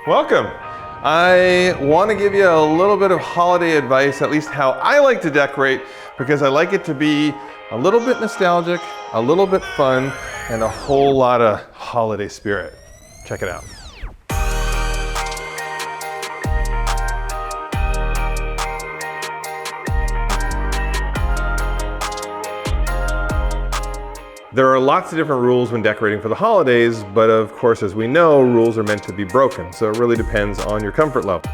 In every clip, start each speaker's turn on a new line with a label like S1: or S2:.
S1: Welcome. I want to give you a little bit of holiday advice, at least how I like to decorate, because I like it to be a little bit nostalgic, a little bit fun, and a whole lot of holiday spirit. Check it out. There are lots of different rules when decorating for the holidays, but of course, as we know, rules are meant to be broken, so it really depends on your comfort level.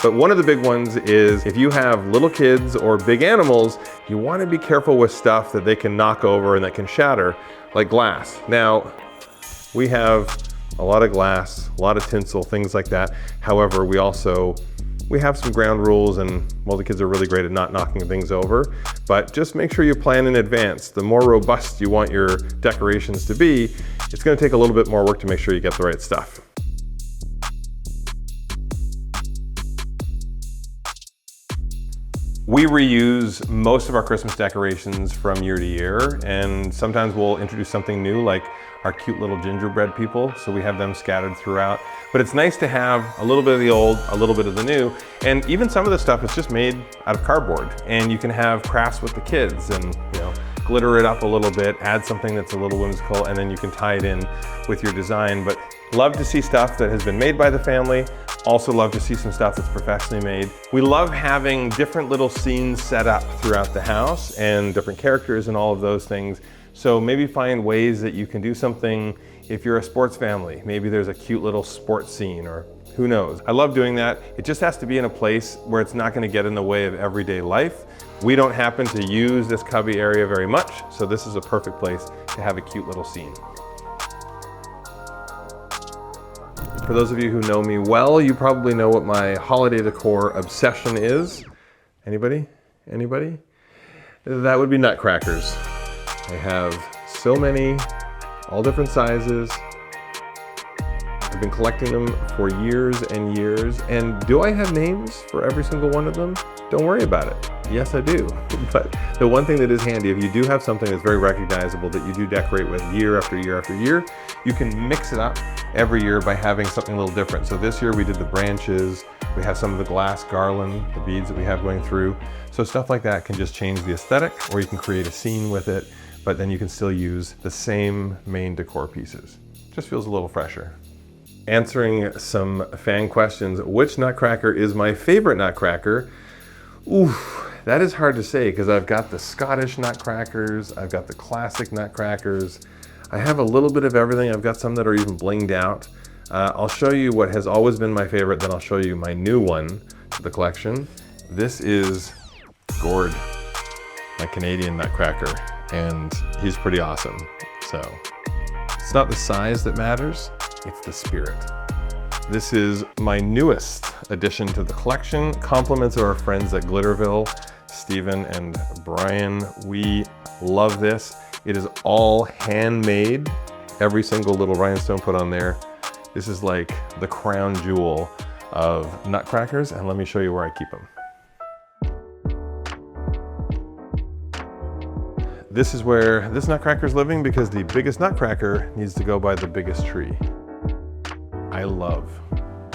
S1: But one of the big ones is if you have little kids or big animals, you want to be careful with stuff that they can knock over and that can shatter, like glass. Now, we have a lot of glass, a lot of tinsel, things like that. However, we have some ground rules, and well, the kids are really great at not knocking things over, but just make sure you plan in advance. The more robust you want your decorations to be, it's gonna take a little bit more work to make sure you get the right stuff. We reuse most of our Christmas decorations from year to year, and sometimes we'll introduce something new, like our cute little gingerbread people, so we have them scattered throughout. But it's nice to have a little bit of the old, a little bit of the new, and even some of the stuff is just made out of cardboard, and you can have crafts with the kids and, glitter it up a little bit, add something that's a little whimsical, and then you can tie it in with your design. But love to see stuff that has been made by the family. Also love to see some stuff that's professionally made. We love having different little scenes set up throughout the house and different characters and all of those things. So maybe find ways that you can do something. If you're a sports family, maybe there's a cute little sports scene, or who knows. I love doing that. It just has to be in a place where it's not going to get in the way of everyday life. We don't happen to use this cubby area very much, so this is a perfect place to have a cute little scene. For those of you who know me well, you probably know what my holiday decor obsession is. Anybody? Anybody? That would be Nutcrackers. I have so many, all different sizes. I've been collecting them for years and years. And do I have names for every single one of them? Don't worry about it. Yes, I do. But the one thing that is handy, if you do have something that's very recognizable that you do decorate with year after year after year, you can mix it up every year by having something a little different. So this year we did the branches, we have some of the glass garland, the beads that we have going through. So stuff like that can just change the aesthetic, or you can create a scene with it, but then you can still use the same main decor pieces. Just feels a little fresher. Answering some fan questions, which Nutcracker is my favorite Nutcracker? Oof. That is hard to say, because I've got the Scottish Nutcrackers, I've got the classic Nutcrackers. I have a little bit of everything. I've got some that are even blinged out. I'll show you what has always been my favorite, then I'll show you my new one to the collection. This is Gord, my Canadian Nutcracker, and he's pretty awesome. So it's not the size that matters, it's the spirit. This is my newest addition to the collection. Compliments of our friends at Glitterville, Stephen and Brian. We love this. It is all handmade. Every single little rhinestone put on there. This is like the crown jewel of Nutcrackers, and let me show you where I keep them. This is where this Nutcracker's living, because the biggest Nutcracker needs to go by the biggest tree. I love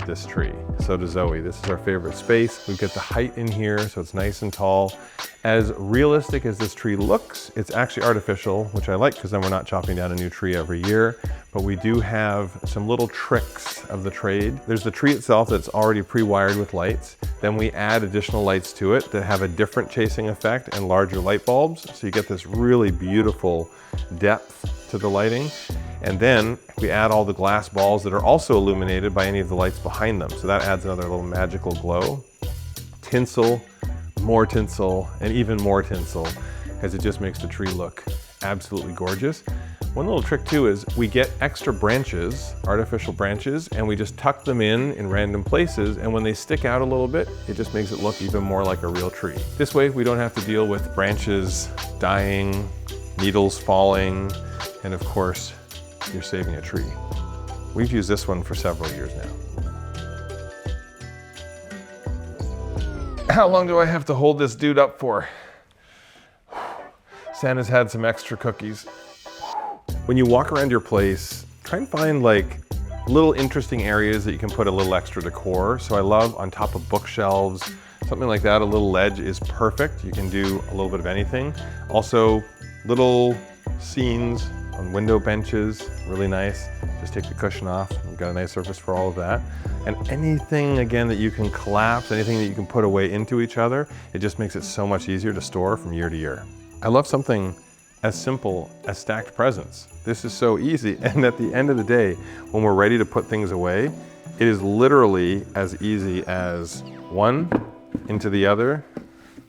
S1: this tree. So does Zoe. This is our favorite space. We've got the height in here, so it's nice and tall. As realistic as this tree looks, it's actually artificial, which I like, because then we're not chopping down a new tree every year. But we do have some little tricks of the trade. There's the tree itself that's already pre-wired with lights. Then we add additional lights to it that have a different chasing effect and larger light bulbs. So you get this really beautiful depth to the lighting. And then we add all the glass balls that are also illuminated by any of the lights behind them. So that adds another little magical glow. Tinsel, more tinsel, and even more tinsel, as it just makes the tree look absolutely gorgeous. One little trick too is we get extra branches, artificial branches, and we just tuck them in random places, and when they stick out a little bit, it just makes it look even more like a real tree. This way we don't have to deal with branches dying, needles falling, and of course, you're saving a tree. We've used this one for several years now. How long do I have to hold this dude up for? Santa's had some extra cookies. When you walk around your place, try and find like little interesting areas that you can put a little extra decor. So I love on top of bookshelves, something like that, a little ledge is perfect. You can do a little bit of anything. Also, little scenes on window benches, really nice. Just take the cushion off. You've got a nice surface for all of that. And anything, again, that you can collapse, anything that you can put away into each other, it just makes it so much easier to store from year to year. I love something as simple as stacked presents. This is so easy. And at the end of the day, when we're ready to put things away, it is literally as easy as one into the other,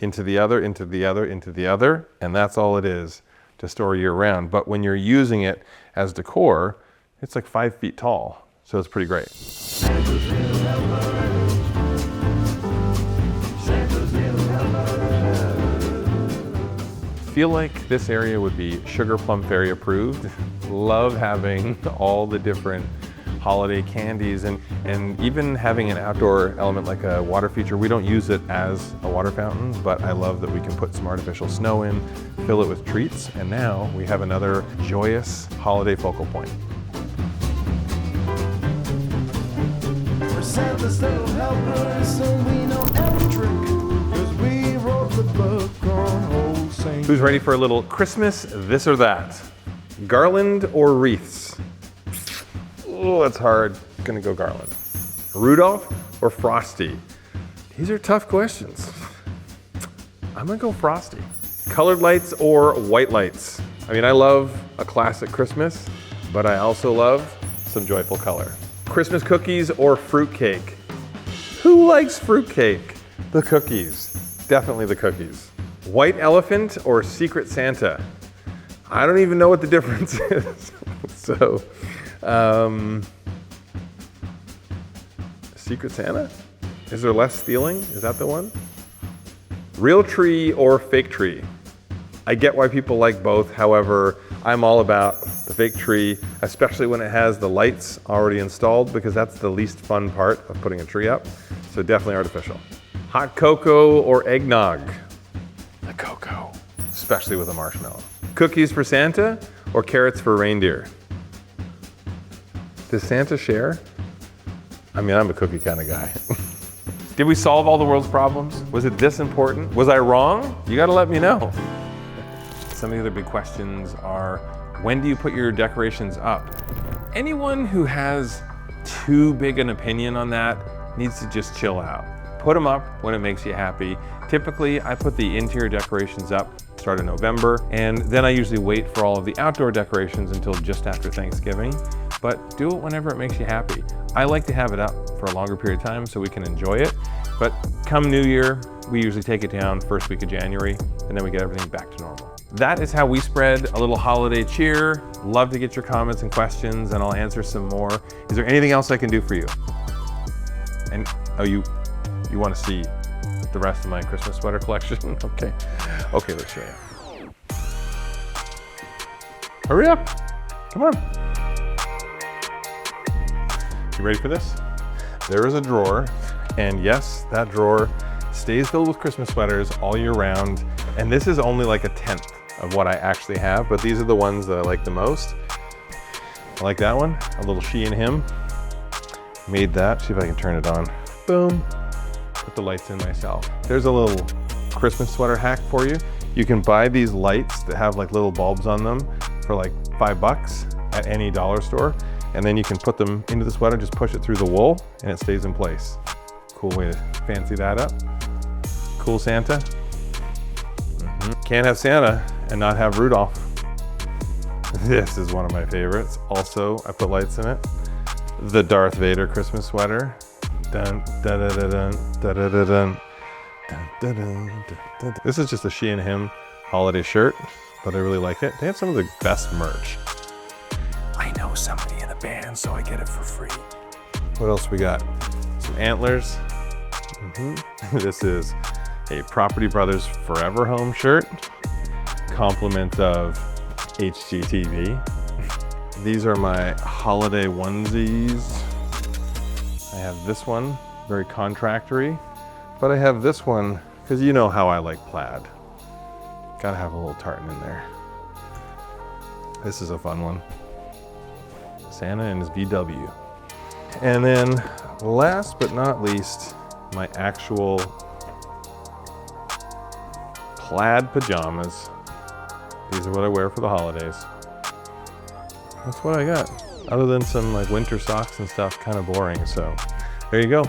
S1: into the other, into the other, into the other, and that's all it is to store year round. But when you're using it as decor, it's like 5 feet tall, so it's pretty great. Feel like this area would be Sugar Plum Fairy approved. Love having all the different holiday candies and even having an outdoor element like a water feature. We don't use it as a water fountain, but I love that we can put some artificial snow in, fill it with treats, and now we have another joyous holiday focal point. We're Santa's little helpers, and we know every trick, 'cause we wrote the book on old Saint. Who's ready for a little Christmas this or that? Garland or wreaths? Oh, that's hard. Gonna go garland. Rudolph or Frosty? These are tough questions. I'm gonna go Frosty. Colored lights or white lights? I mean, I love a classic Christmas, but I also love some joyful color. Christmas cookies or fruitcake? Who likes fruitcake? The cookies. Definitely the cookies. White elephant or Secret Santa? I don't even know what the difference is. So, Secret Santa? Is there less stealing? Is that the one? Real tree or fake tree? I get why people like both. However, I'm all about the fake tree, especially when it has the lights already installed, because that's the least fun part of putting a tree up. So definitely artificial. Hot cocoa or eggnog? The cocoa, especially with a marshmallow. Cookies for Santa or carrots for reindeer? Does Santa share? I mean, I'm a cookie kind of guy. Did we solve all the world's problems? Was it this important? Was I wrong? You gotta let me know. Some of the other big questions are, when do you put your decorations up? Anyone who has too big an opinion on that needs to just chill out. Put them up when it makes you happy. Typically, I put the interior decorations up start in November, and then I usually wait for all of the outdoor decorations until just after Thanksgiving. But do it whenever it makes you happy. I like to have it up for a longer period of time so we can enjoy it. But come New Year, we usually take it down first week of January, and then we get everything back to normal. That is how we spread a little holiday cheer. Love to get your comments and questions, and I'll answer some more. Is there anything else I can do for you? And oh, you want to see the rest of my Christmas sweater collection? Okay, let's show you. Hurry up, come on. You ready for this? There is a drawer, and yes, that drawer stays filled with Christmas sweaters all year round. And this is only like 1/10 of what I actually have, but these are the ones that I like the most. I like that one, a little she and him. Made that, see if I can turn it on. Boom, put the lights in myself. There's a little Christmas sweater hack for you. You can buy these lights that have like little bulbs on them for like $5 at any dollar store. And then you can put them into the sweater, just push it through the wool, and it stays in place. Cool way to fancy that up. Cool Santa. Can't have Santa and not have Rudolph. This is one of my favorites. Also, I put lights in it. The Darth Vader Christmas sweater. Dun, dun, dun, dun, dun, dun, dun, dun, dun, dun, dun, dun. This is just a she and him holiday shirt, but I really like it. They have some of the best merch. I know somebody in a band, so I get it for free. What else we got? Some antlers. This is a Property Brothers Forever Home shirt. Compliment of HGTV. These are my holiday onesies. I have this one, very contractory, but I have this one because you know how I like plaid. Gotta have a little tartan in there. This is a fun one. Santa and his VW. And then last but not least, my actual plaid pajamas. These are what I wear for the holidays. That's what I got. Other than some like winter socks and stuff, kind of boring. So there you go.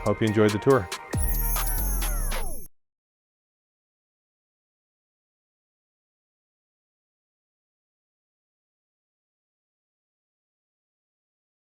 S1: Hope you enjoyed the tour.